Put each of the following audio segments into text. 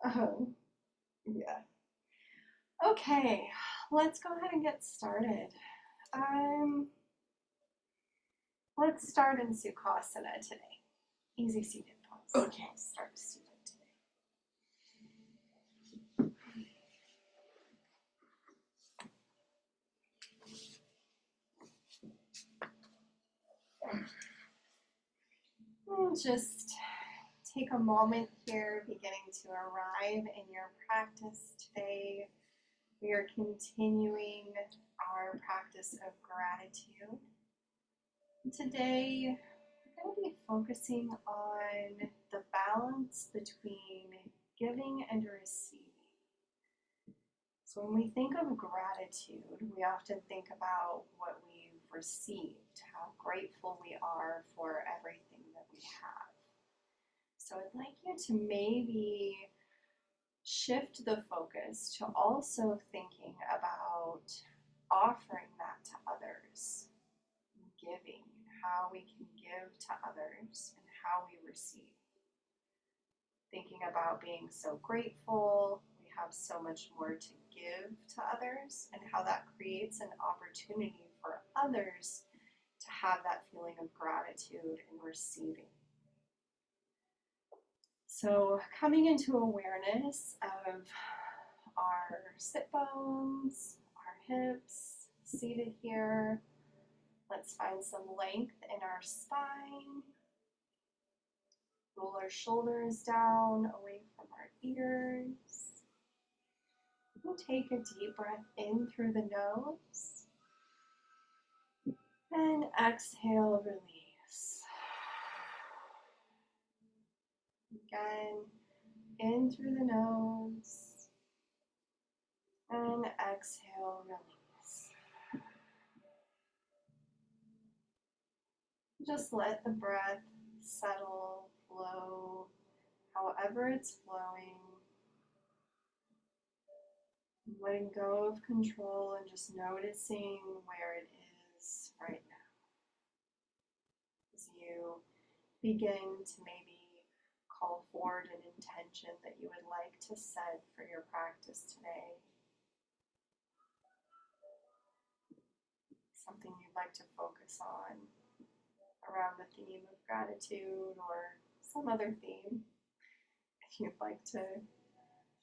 Yeah. Okay, let's go ahead and get started. Um, let's start in Sukhasana today. Easy seated pose. Okay. I'll start seated today. And just take a moment here, beginning to arrive in your practice today. We are continuing our practice of gratitude. Today, we're going to be focusing on the balance between giving and receiving. So when we think of gratitude, we often think about what we've received, how grateful we are for everything that we have. So I'd like you to maybe shift the focus to also thinking about offering that to others, giving, how we can give to others and how we receive. Thinking about being so grateful, we have so much more to give to others, and how that creates an opportunity for others to have that feeling of gratitude and receiving. So coming into awareness of our sit bones, our hips, seated here. Let's find some length in our spine. Roll our shoulders down away from our ears. We'll take a deep breath in through the nose. And exhale, release. Again, in through the nose. And exhale, release. Just let the breath settle, flow, however it's flowing. Letting go of control and just noticing where it is right now. As you begin to maybe call forward an intention that you would like to set for your practice today. Something you'd like to focus on around the theme of gratitude or some other theme. If you'd like to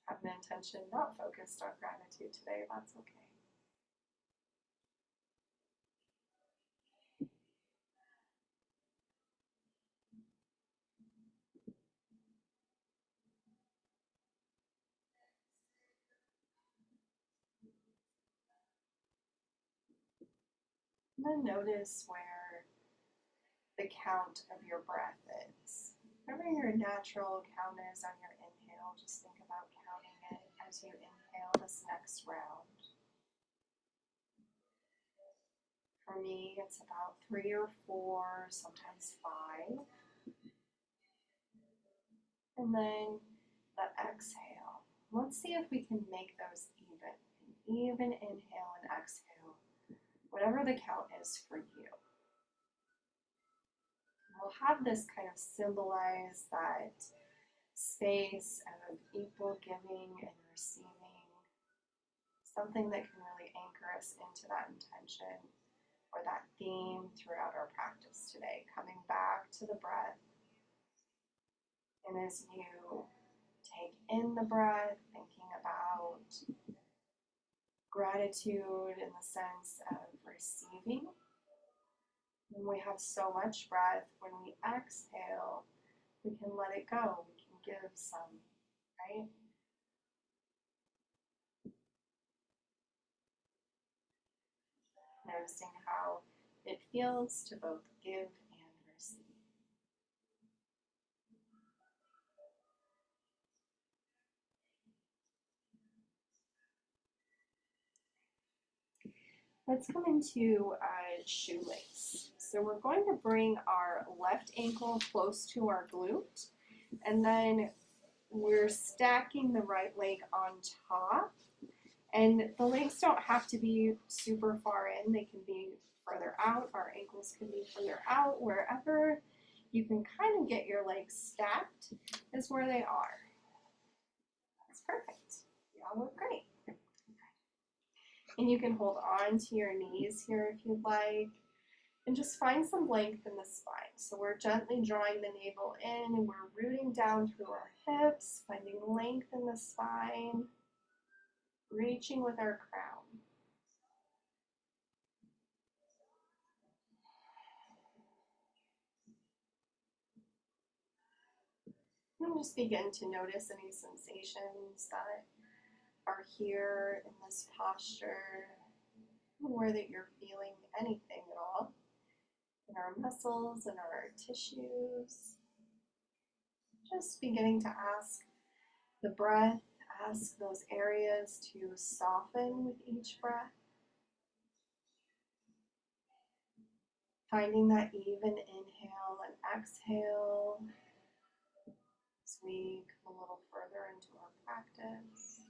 have an intention not focused on gratitude today, that's okay. And then notice where the count of your breath is. Whatever your natural count is on your inhale, just think about counting it as you inhale this next round. For me, it's about 3 or 4, sometimes 5. And then the exhale. Let's see if we can make those even. An even inhale and exhale, whatever the count is for you. We'll have this kind of symbolize that space of equal giving and receiving, something that can really anchor us into that intention or that theme throughout our practice today, coming back to the breath. And as you take in the breath, thinking about gratitude in the sense of receiving. When we have so much breath, when we exhale, we can let it go. We can give some, right? Noticing how it feels to both give and receive. Let's come into a shoelace. So we're going to bring our left ankle close to our glute, and then we're stacking the right leg on top. And the legs don't have to be super far in. They can be further out. Our ankles can be further out. Wherever you can kind of get your legs stacked is where they are. And you can hold on to your knees here if you'd like. And just find some length in the spine. So we're gently drawing the navel in and we're rooting down through our hips, finding length in the spine, reaching with our crown. And just begin to notice any sensations that are here in this posture, where that you're feeling anything at all in our muscles and our tissues. Just beginning to ask the breath, ask those areas to soften with each breath. Finding that even inhale and exhale as we come a little further into our practice.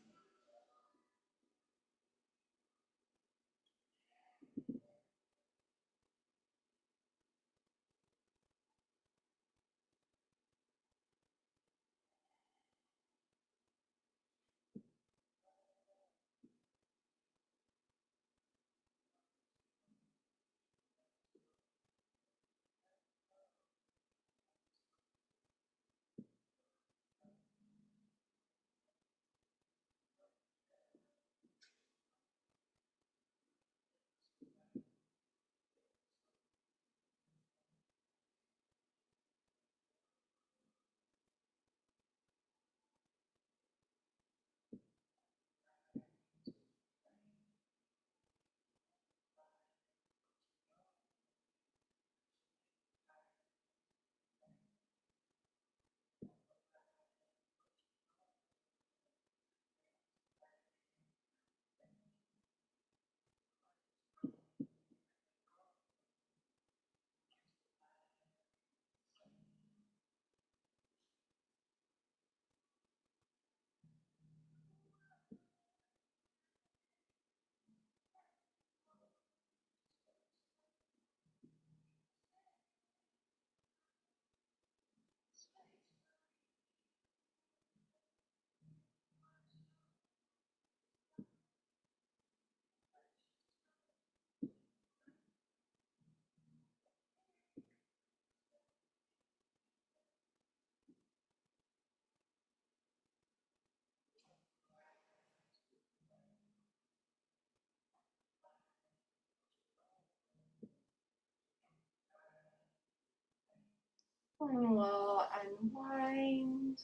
And we'll unwind,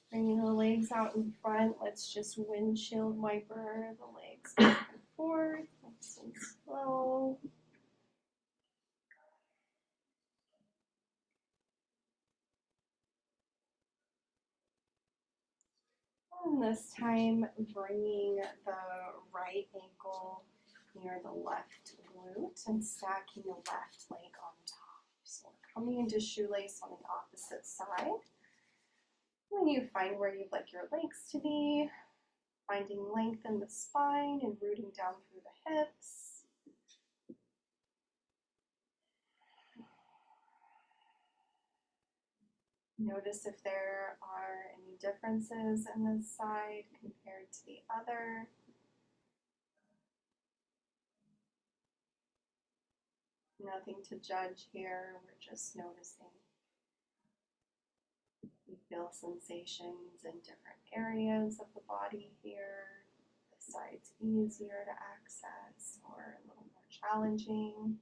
bringing the legs out in front. Let's just windshield wiper the legs back and forth, nice and slow. And this time, bringing the right ankle near the left glute and stacking the left leg on top. So we're coming into shoelace on the opposite side. When you find where you'd like your legs to be, finding length in the spine and rooting down through the hips. Notice if there are any differences in this side compared to the other. Nothing to judge here, we're just noticing. You feel sensations in different areas of the body here. The side's easier to access or a little more challenging.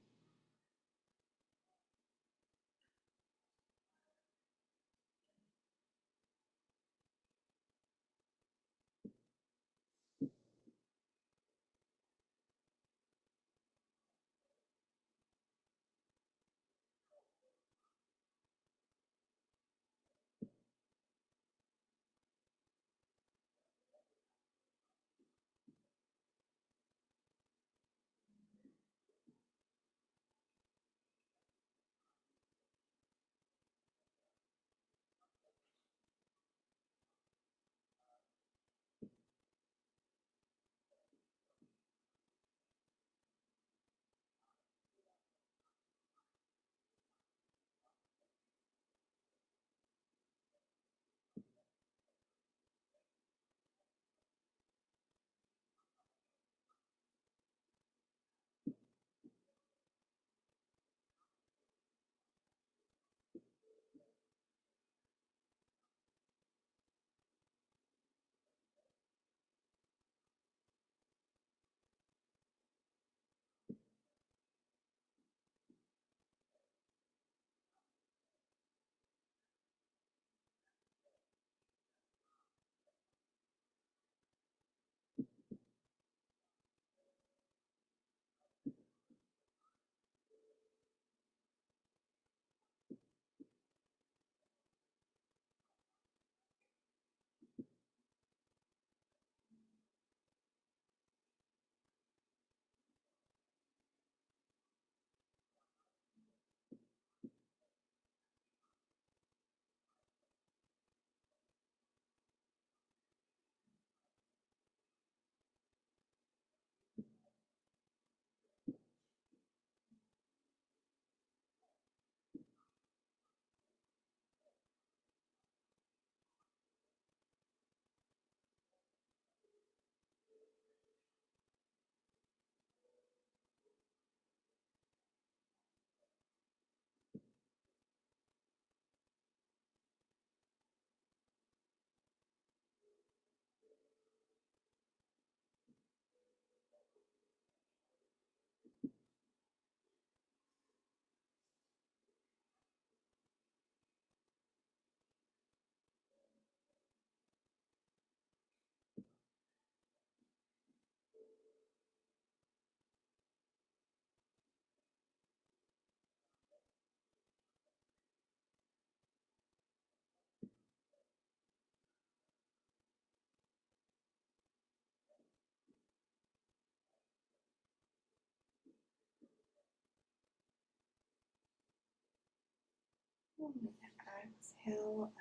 Exhale,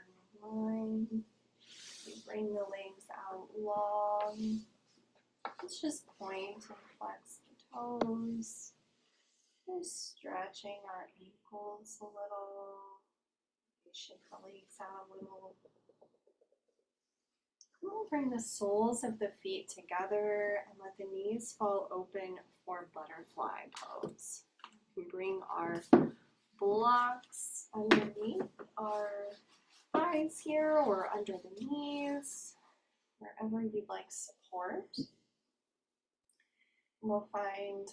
unwind. You bring the legs out long. Let's just point and flex the toes. Just stretching our ankles a little. We shake the legs out a little. We'll bring the soles of the feet together and let the knees fall open for butterfly pose. We can bring our blocks underneath our thighs here or under the knees, wherever you'd like support. We'll find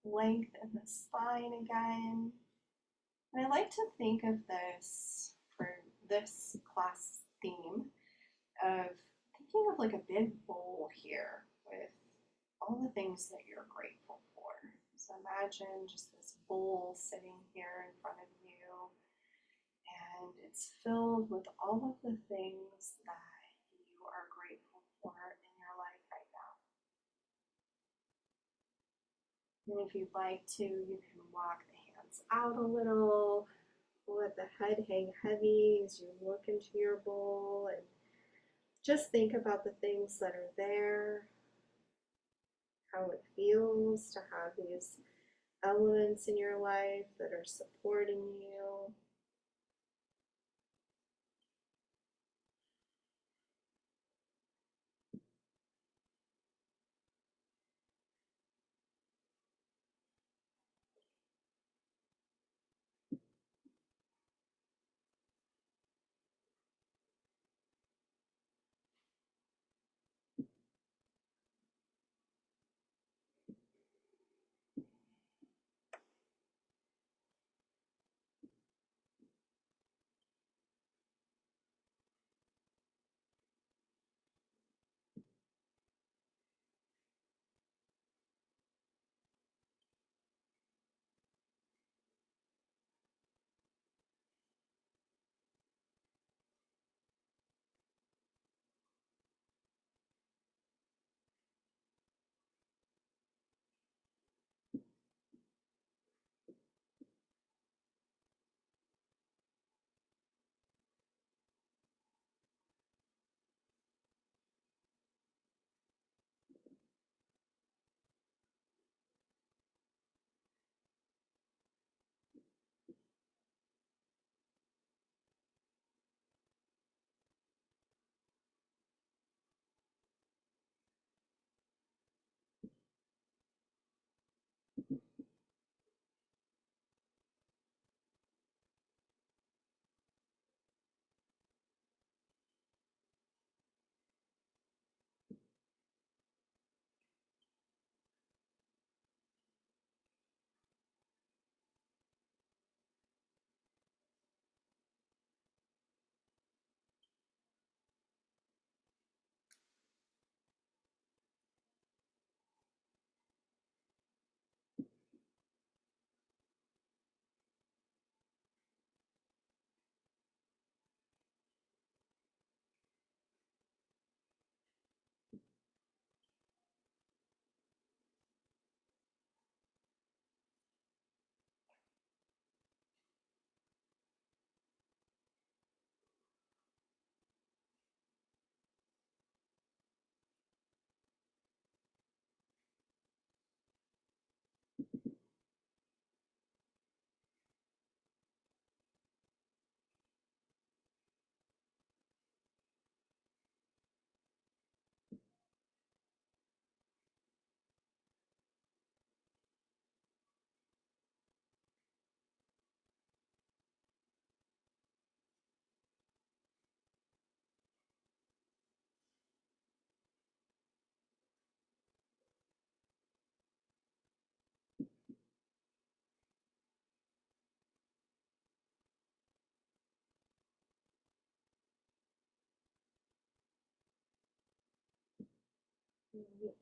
length in the spine again. And I like to think of this, for this class theme, of thinking of like a big bowl here with all the things that you're grateful for. So imagine just this bowl sitting here in front of you, and it's filled with all of the things that you are grateful for in your life right now. And if you'd like to, you can walk the hands out a little, let the head hang heavy as you look into your bowl, and just think about the things that are there, how it feels to have these elements in your life that are supporting you.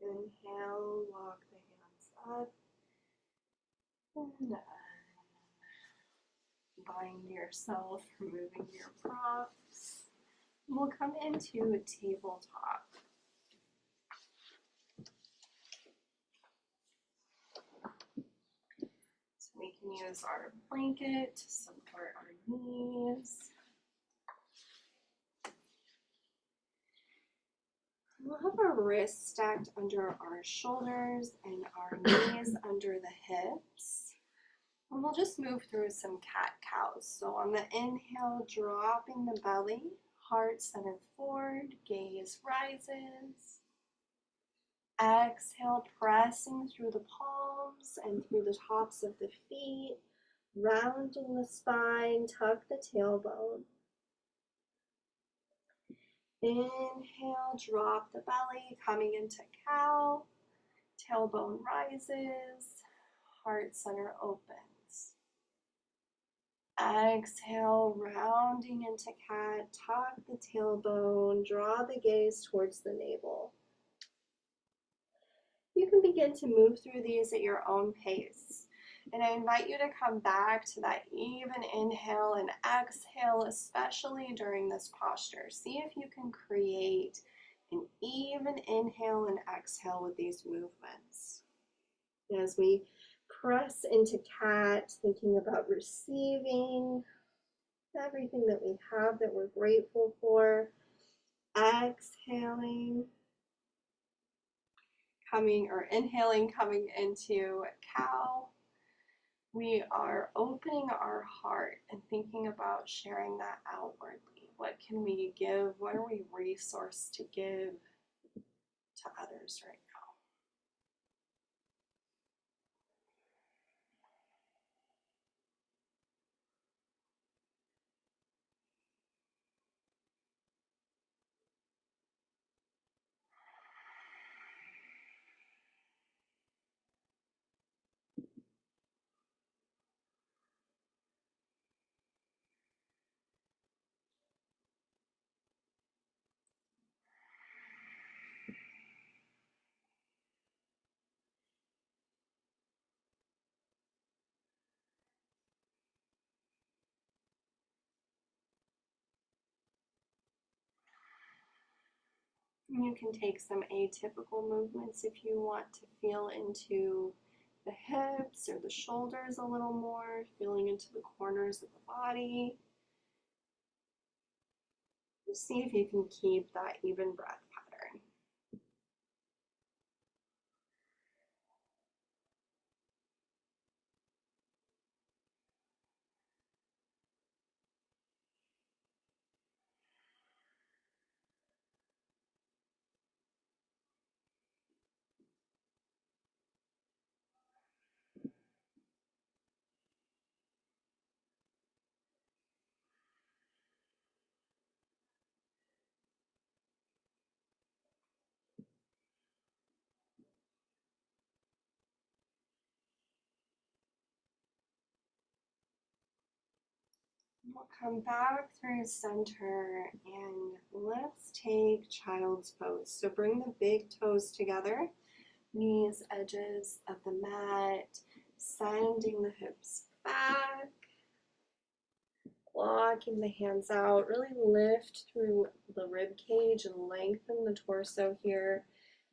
Inhale, walk the hands up, and bind yourself, removing your props. We'll come into a tabletop. So we can use our blanket to support our knees. We'll have our wrists stacked under our shoulders and our knees under the hips. And we'll just move through some cat-cows. So on the inhale, dropping the belly, heart centered forward, gaze rises. Exhale, pressing through the palms and through the tops of the feet, rounding the spine, tuck the tailbone. Inhale, drop the belly, coming into cow, tailbone rises, heart center opens. Exhale, rounding into cat, tuck the tailbone, draw the gaze towards the navel. You can begin to move through these at your own pace. And I invite you to come back to that even inhale and exhale, especially during this posture. See if you can create an even inhale and exhale with these movements. As we press into cat, thinking about receiving everything that we have that we're grateful for, exhaling, inhaling, coming into cow. We are opening our heart and thinking about sharing that outwardly. What can we give? What are we resourced to give to others right now? You can take some atypical movements if you want to feel into the hips or the shoulders a little more, feeling into the corners of the body. Just see if you can keep that even breath pattern. We'll come back through center and let's take child's pose. So bring the big toes together, knees, edges of the mat, sending the hips back, walking the hands out, really lift through the rib cage and lengthen the torso here.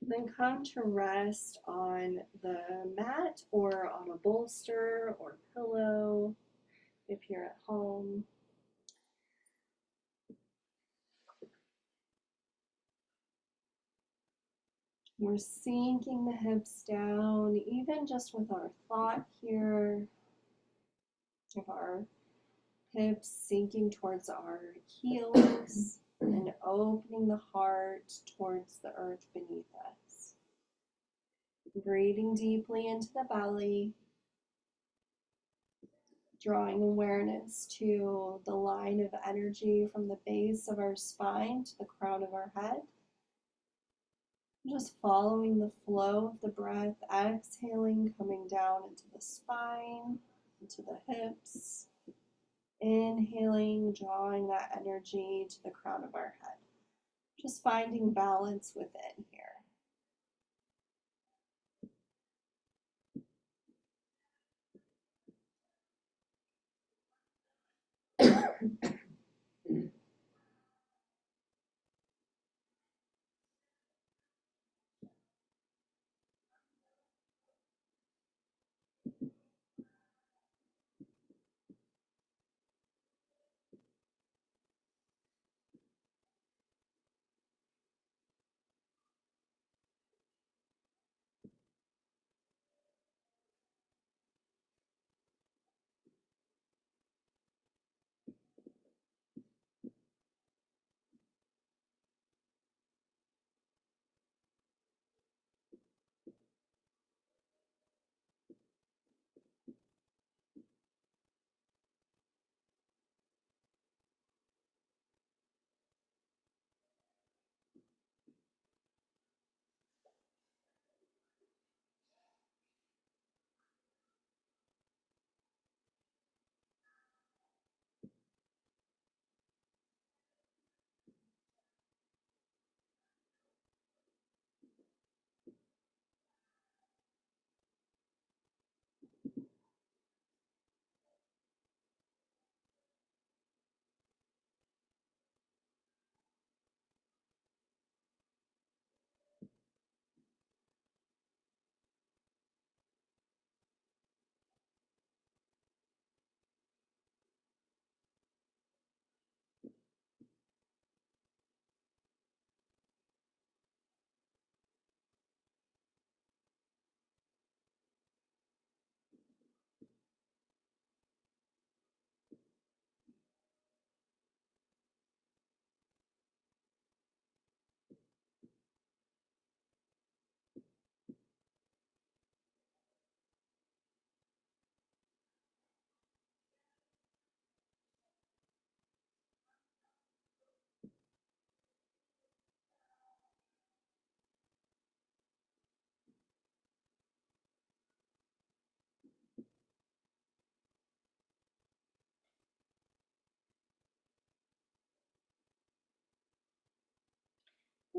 Then come to rest on the mat or on a bolster or pillow if you're at home. We're sinking the hips down, even just with our thought here, of our hips sinking towards our heels and opening the heart towards the earth beneath us. Breathing deeply into the belly, drawing awareness to the line of energy from the base of our spine to the crown of our head. Just following the flow of the breath, exhaling, coming down into the spine, into the hips. Inhaling, drawing that energy to the crown of our head. Just finding balance within here.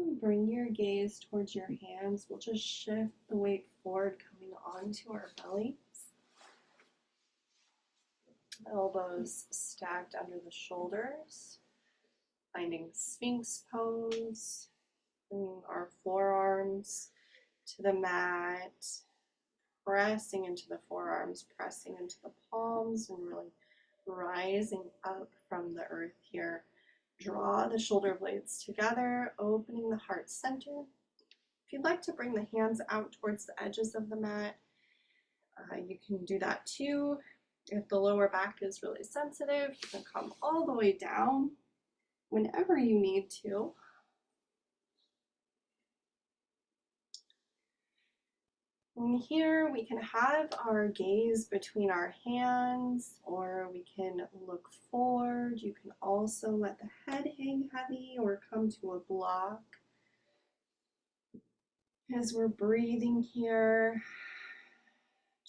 Bring your gaze towards your hands. We'll just shift the weight forward, coming onto our bellies. Elbows stacked under the shoulders. Finding Sphinx pose. Bringing our forearms to the mat. Pressing into the forearms, pressing into the palms, and really rising up from the earth here. Draw the shoulder blades together, opening the heart center. If you'd like to bring the hands out towards the edges of the mat, you can do that too. If the lower back is really sensitive, you can come all the way down whenever you need to. And here we can have our gaze between our hands, or we can look forward. You can also let the head hang heavy or come to a block. As we're breathing here,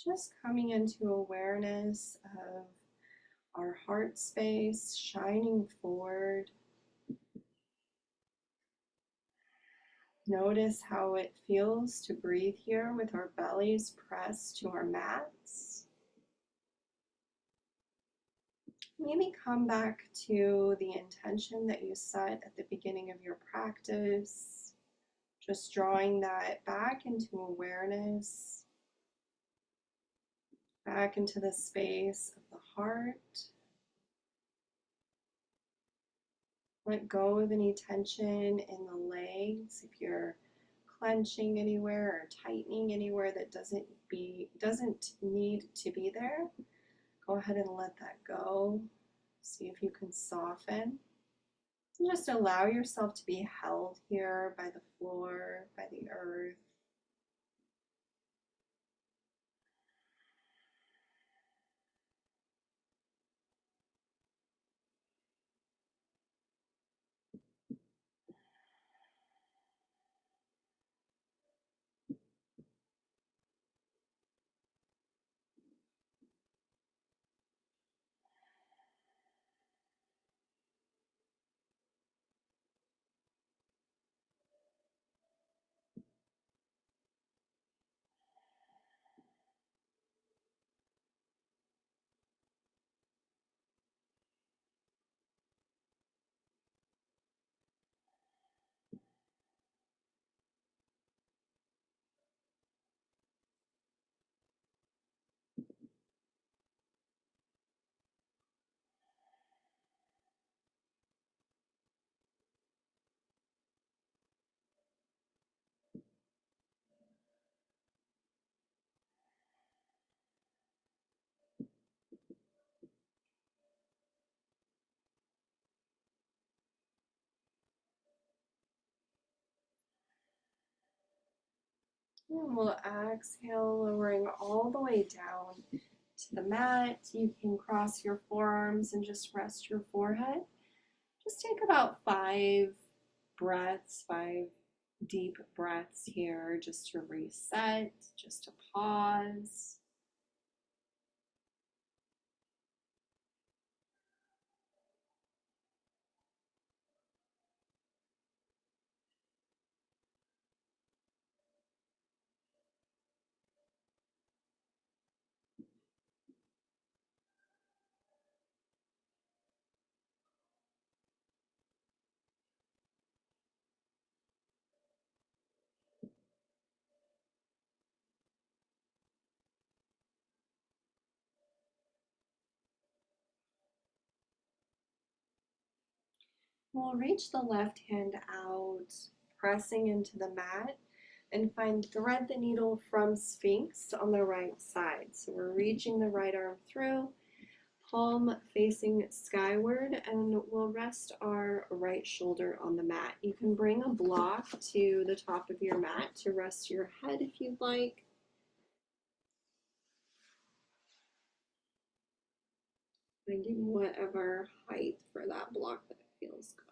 just coming into awareness of our heart space, shining forward. Notice how it feels to breathe here with our bellies pressed to our mats. Maybe come back to the intention that you set at the beginning of your practice, just drawing that back into awareness, back into the space of the heart. Let go of any tension in the legs. If you're clenching anywhere or tightening anywhere that doesn't need to be there, go ahead and let that go. See if you can soften. And just allow yourself to be held here by the floor, by the earth. And we'll exhale, lowering all the way down to the mat. You can cross your forearms and just rest your forehead. Just take about 5 breaths, 5 deep breaths here, just to reset, just to pause. We'll reach the left hand out, pressing into the mat, and find thread the needle from Sphinx on the right side. So we're reaching the right arm through, palm facing skyward, and we'll rest our right shoulder on the mat. You can bring a block to the top of your mat to rest your head if you'd like. Finding whatever height for that block that feels good.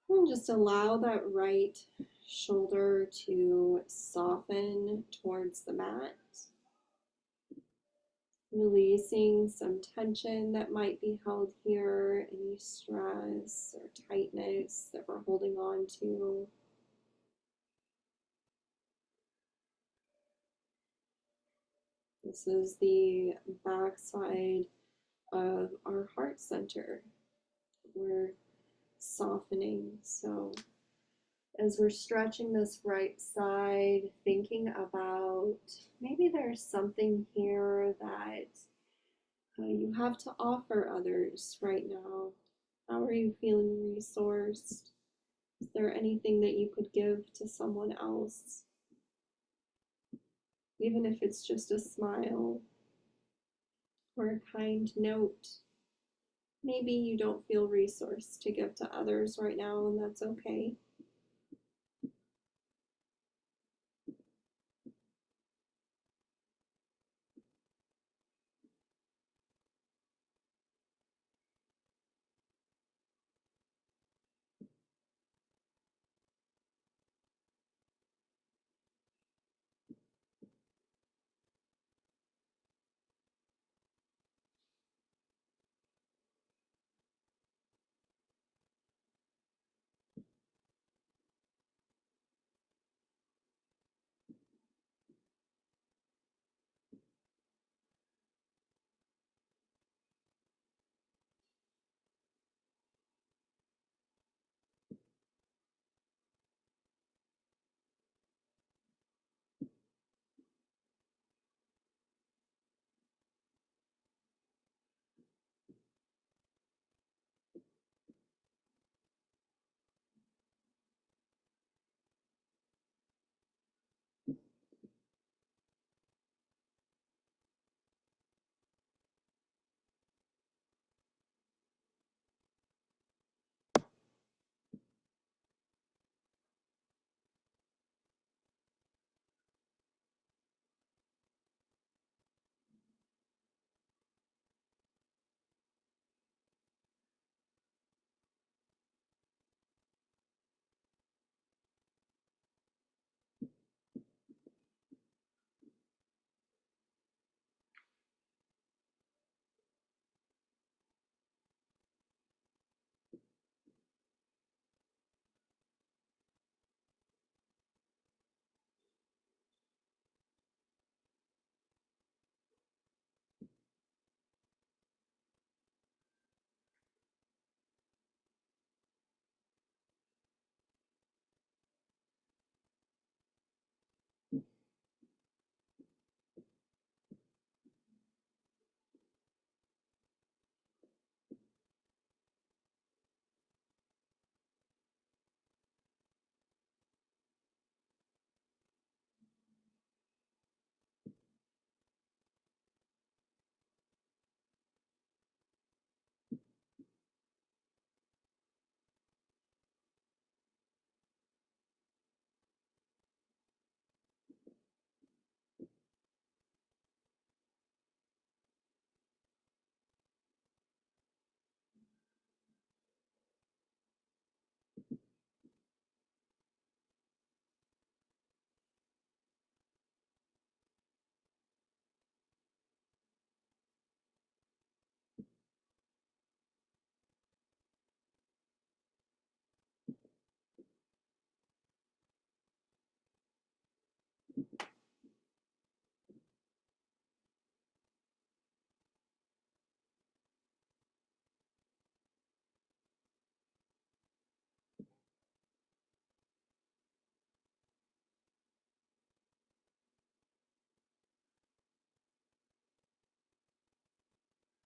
And just allow that right shoulder to soften towards the mat, releasing some tension that might be held here, any stress. heaviness or tightness that we're holding on to. This is the backside of our heart center. We're softening. So as we're stretching this right side, thinking about maybe there's something here that you have to offer others right now. How are you feeling resourced? Is there anything that you could give to someone else? Even if it's just a smile or a kind note. Maybe you don't feel resourced to give to others right now, and that's okay.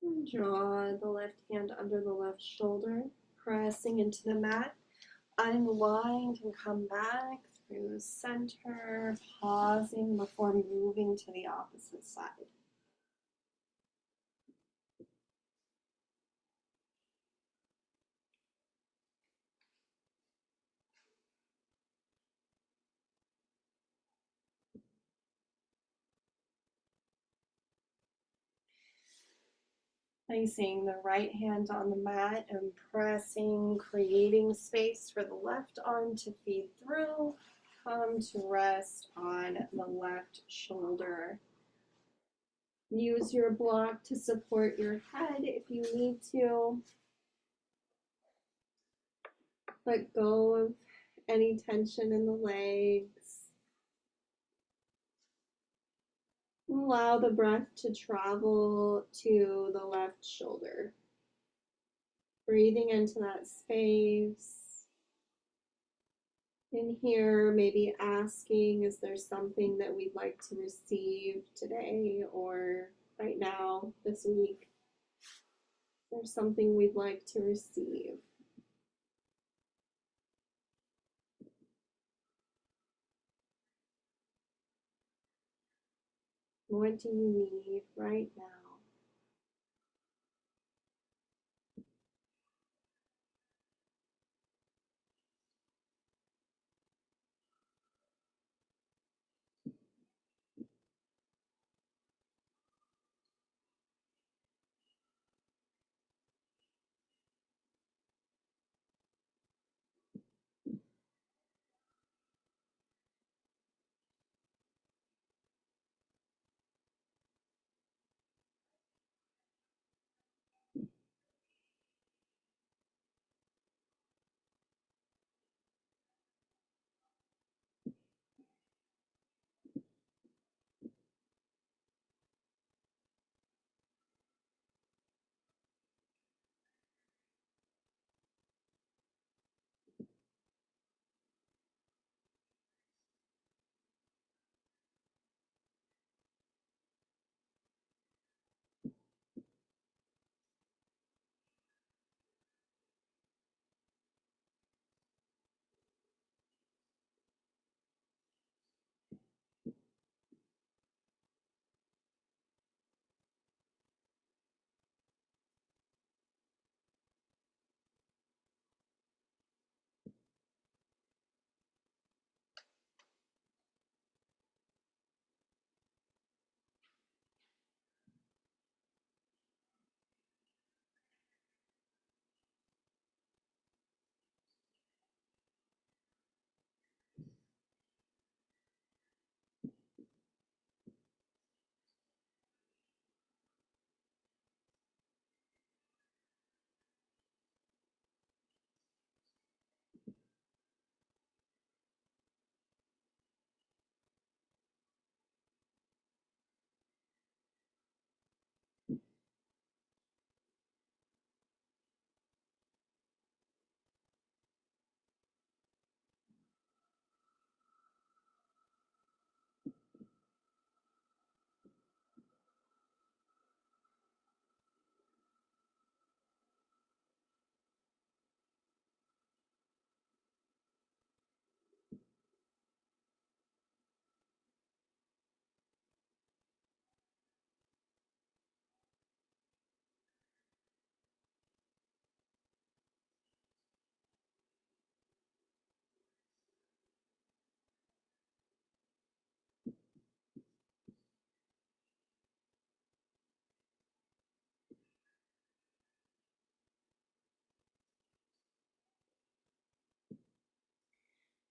And draw the left hand under the left shoulder, pressing into the mat. Unwind and come back through center, pausing before moving to the opposite side. Placing the right hand on the mat and pressing, creating space for the left arm to feed through. Come to rest on the left shoulder. Use your block to support your head if you need to. Let go of any tension in the legs. Allow the breath to travel to the left shoulder. Breathing into that space. In here, maybe asking, is there something that we'd like to receive today or right now, this week? Is there something we'd like to receive? What do you need right now?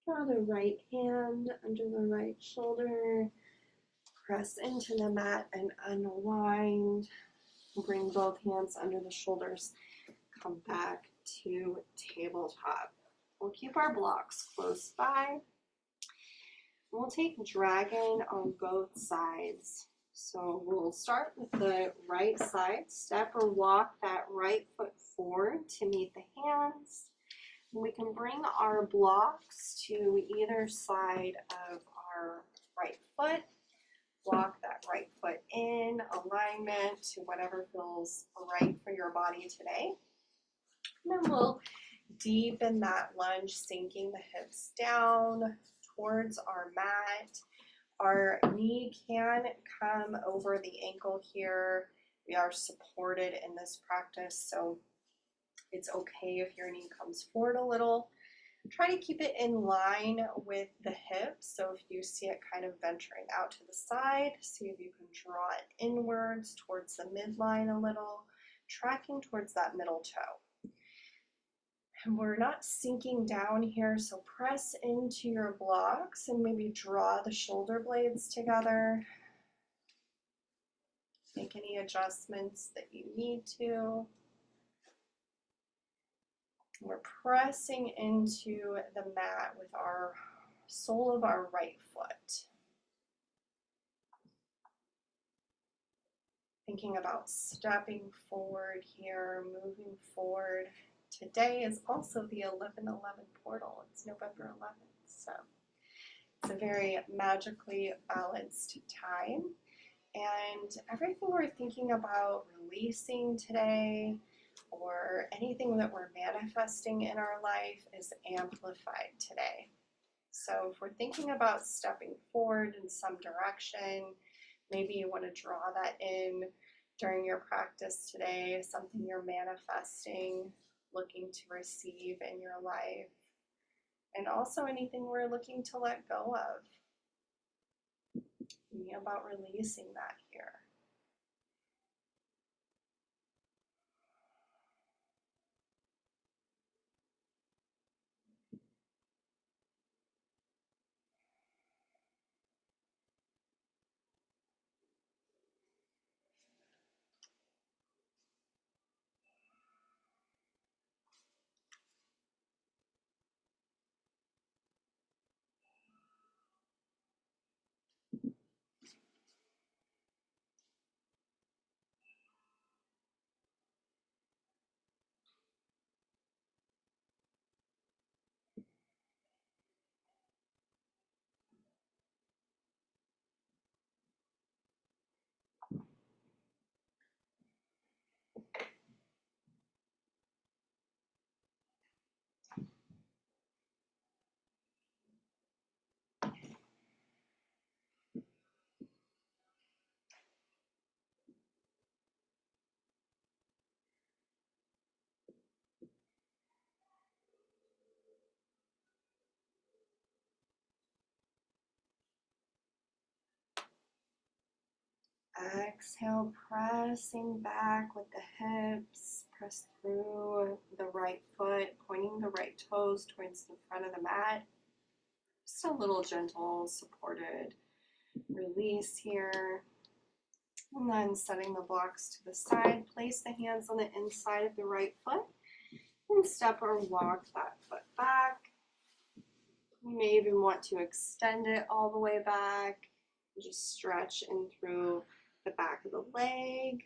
Draw the right hand under the right shoulder. Press into the mat and unwind. Bring both hands under the shoulders. Come back to tabletop. We'll keep our blocks close by. We'll take dragon on both sides. So we'll start with the right side. Step or walk that right foot forward to meet the hands. We can bring our blocks to either side of our right foot. Walk that right foot in alignment to whatever feels right for your body today. And then we'll deepen that lunge, sinking the hips down towards our mat. Our knee can come over the ankle here. We are supported in this practice, so it's okay if your knee comes forward a little. Try to keep it in line with the hips. So if you see it kind of venturing out to the side, see if you can draw it inwards towards the midline a little, tracking towards that middle toe. And we're not sinking down here, so press into your blocks and maybe draw the shoulder blades together. Make any adjustments that you need to. We're pressing into the mat with our sole of our right foot. Thinking about stepping forward here, moving forward. Today is also the 11/11 portal. It's November 11th, so it's a very magically balanced time. And everything we're thinking about releasing today or anything that we're manifesting in our life is amplified today. So if we're thinking about stepping forward in some direction, maybe you want to draw that in during your practice today, something you're manifesting, looking to receive in your life, and also anything we're looking to let go of. Thinking about releasing that here. Exhale, pressing back with the hips, press through the right foot, pointing the right toes towards the front of the mat. Just a little gentle, supported release here. And then setting the blocks to the side, place the hands on the inside of the right foot and step or walk that foot back. You may even want to extend it all the way back. Just stretch in through the back of the leg.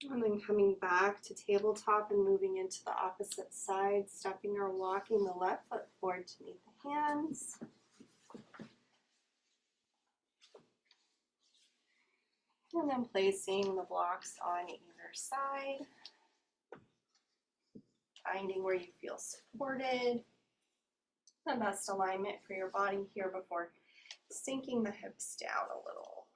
And then coming back to tabletop and moving into the opposite side, stepping or walking the left foot forward to meet the hands. And then placing the blocks on either side. Finding where you feel supported. The best alignment for your body here before sinking the hips down a little.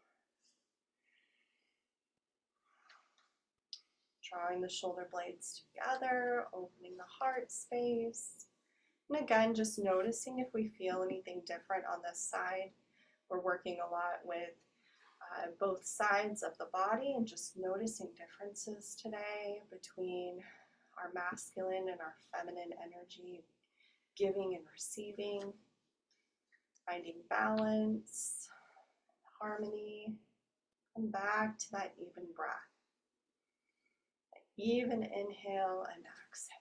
Drawing the shoulder blades together, opening the heart space. And again, just noticing if we feel anything different on this side. We're working a lot with both sides of the body and just noticing differences today between our masculine and our feminine energy, giving and receiving, finding balance, harmony. Come back to that even breath. Even inhale and exhale.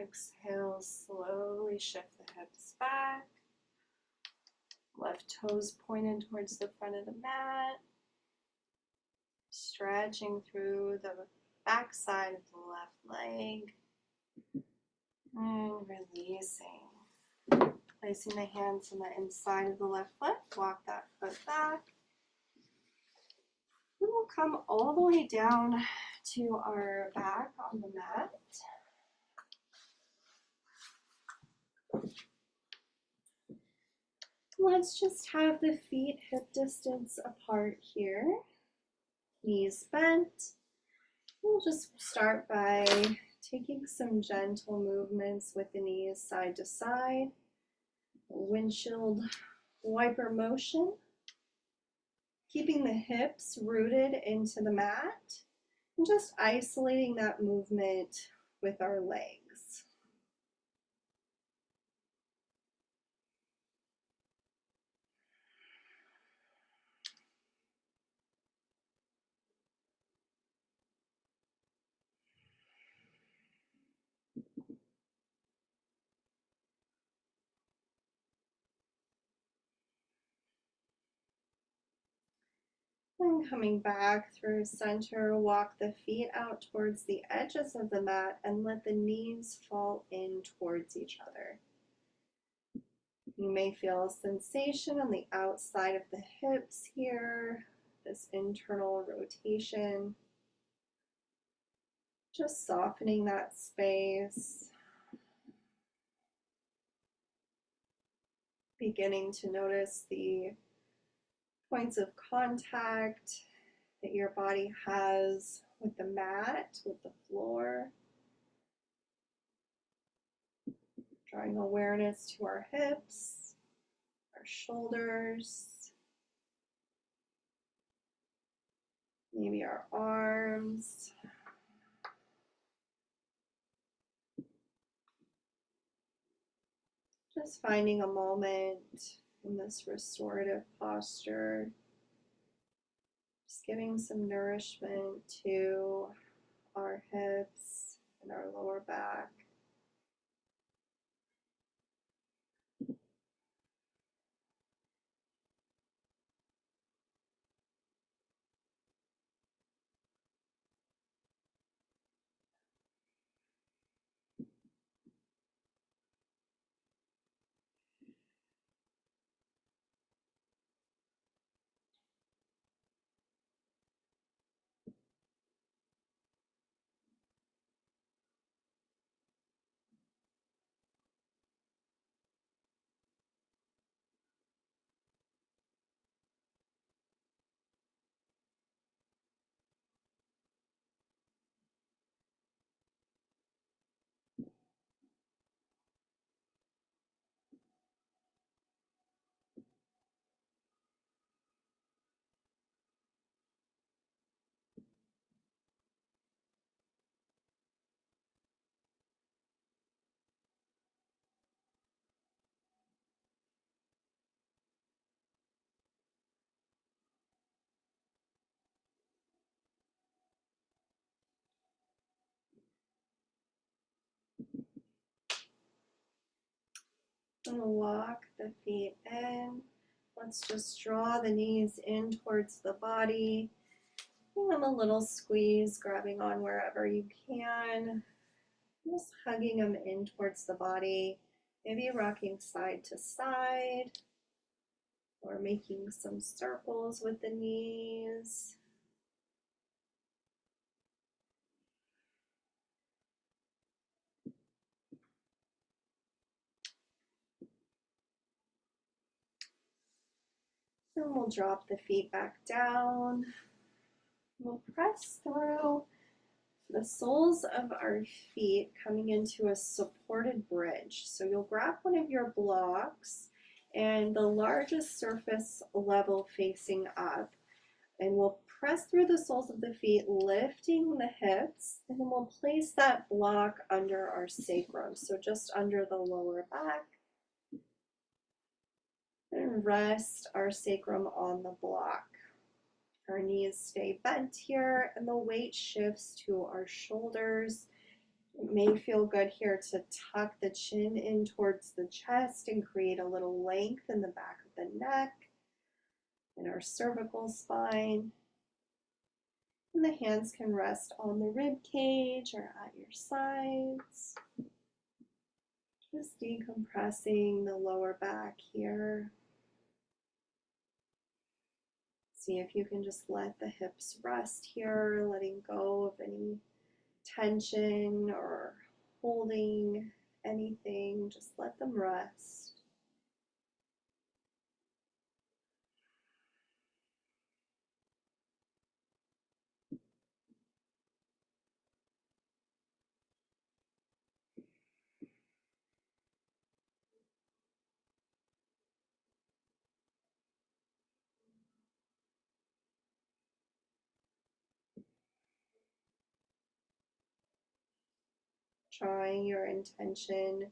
Exhale, slowly shift the hips back. Left toes pointed towards the front of the mat. Stretching through the back side of the left leg. And releasing. Placing the hands on the inside of the left foot. Walk that foot back. We will come all the way down to our back on the mat. Let's just have the feet hip distance apart here. Knees bent. We'll just start by taking some gentle movements with the knees side to side. Windshield wiper motion. Keeping the hips rooted into the mat. And just isolating that movement with our legs. And coming back through center, walk the feet out towards the edges of the mat and let the knees fall in towards each other. You may feel a sensation on the outside of the hips here, this internal rotation. Just softening that space. Beginning to notice the points of contact that your body has with the mat, with the floor. Drawing awareness to our hips, our shoulders, maybe our arms. Just finding a moment in this restorative posture. Just giving some nourishment to our hips and our lower back. And walk the feet in. Let's just draw the knees in towards the body. Give them a little squeeze, grabbing on wherever you can. Just hugging them in towards the body. Maybe rocking side to side. Or making some circles with the knees. And we'll drop the feet back down. We'll press through the soles of our feet coming into a supported bridge. So you'll grab one of your blocks and the largest surface level facing up. And we'll press through the soles of the feet, lifting the hips, and then we'll place that block under our sacrum, so just under the lower back. And rest our sacrum on the block. Our knees stay bent here, and the weight shifts to our shoulders It may feel good here to tuck the chin in towards the chest and create a little length in the back of the neck and our cervical spine. And the hands can rest on the rib cage or at your sides. Just decompressing the lower back here. See if you can just let the hips rest here, letting go of any tension or holding anything. Just let them rest. Drawing your intention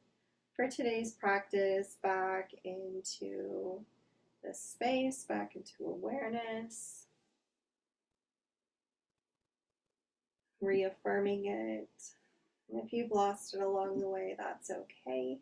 for today's practice back into the space, back into awareness, reaffirming it. And if you've lost it along the way, that's okay.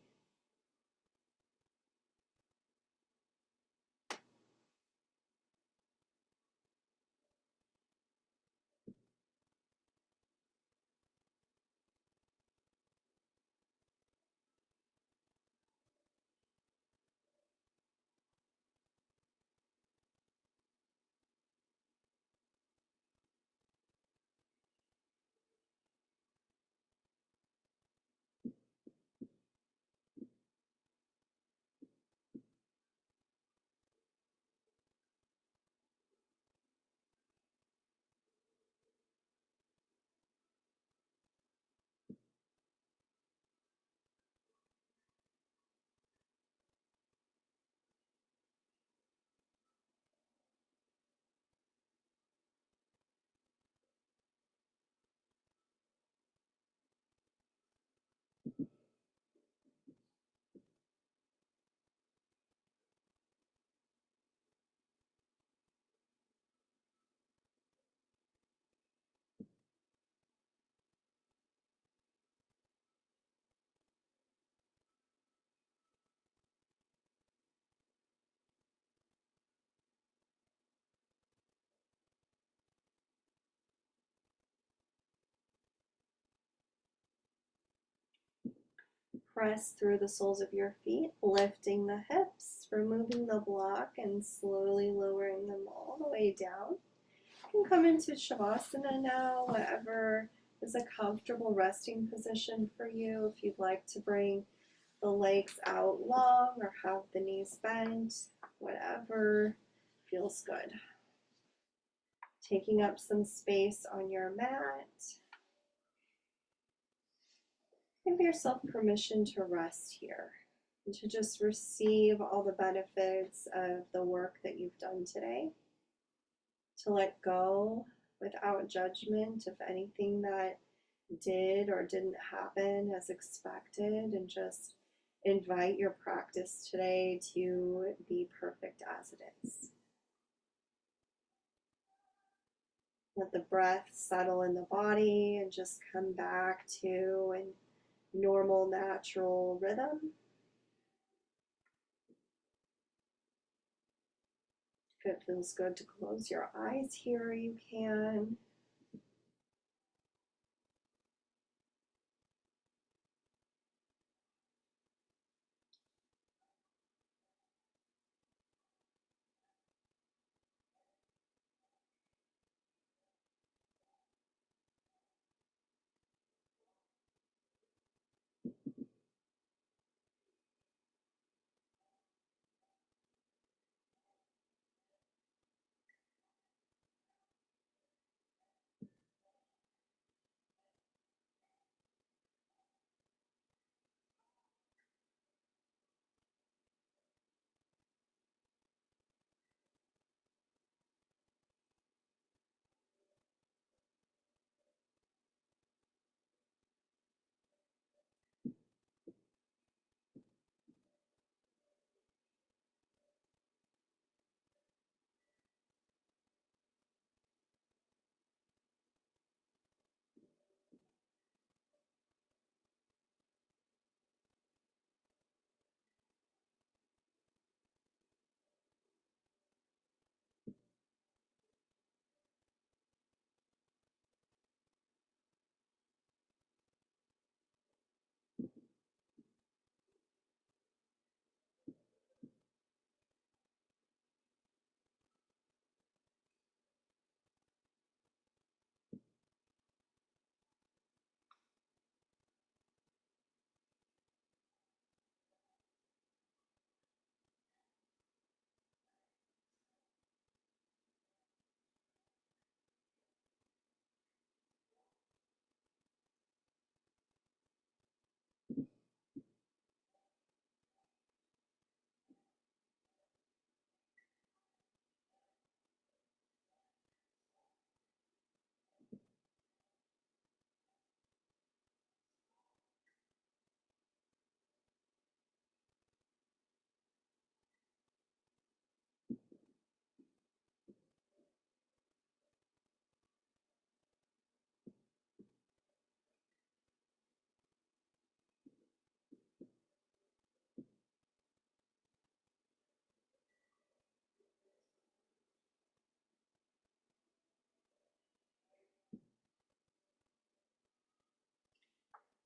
Press through the soles of your feet, lifting the hips, removing the block, and slowly lowering them all the way down. You can come into Shavasana now, whatever is a comfortable resting position for you. If you'd like to bring the legs out long or have the knees bent, whatever feels good. Taking up some space on your mat. Give yourself permission to rest here and to just receive all the benefits of the work that you've done today. To let go without judgment of anything that did or didn't happen as expected, and just invite your practice today to be perfect as it is. Let the breath settle in the body and just come back to a normal, natural rhythm. If it feels good to close your eyes here, you can.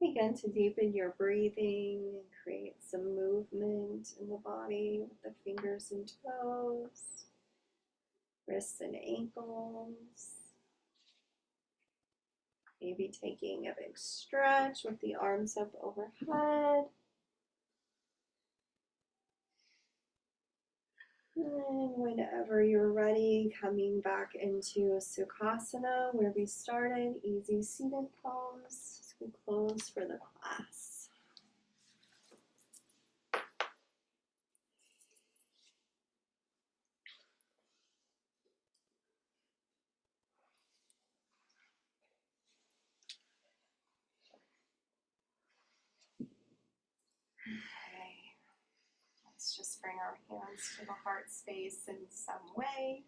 Begin to deepen your breathing and create some movement in the body with the fingers and toes, wrists and ankles. Maybe taking a big stretch with the arms up overhead. And whenever you're ready, coming back into Sukhasana where we started, easy seated pose as we close for the class. Okay, let's just bring our hands to the heart space in some way.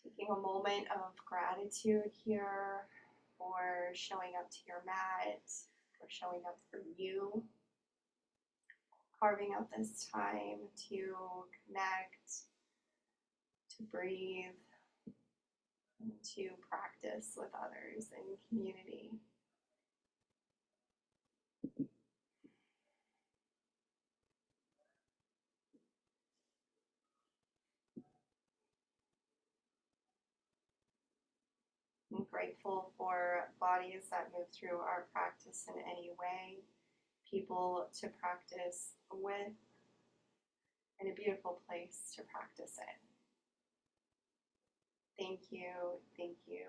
Taking a moment of gratitude here for showing up to your mat, for showing up for you, carving out this time to connect, to breathe, and to practice with others in community. I'm grateful for bodies that move through our practice in any way, people to practice with, and a beautiful place to practice in. Thank you, thank you.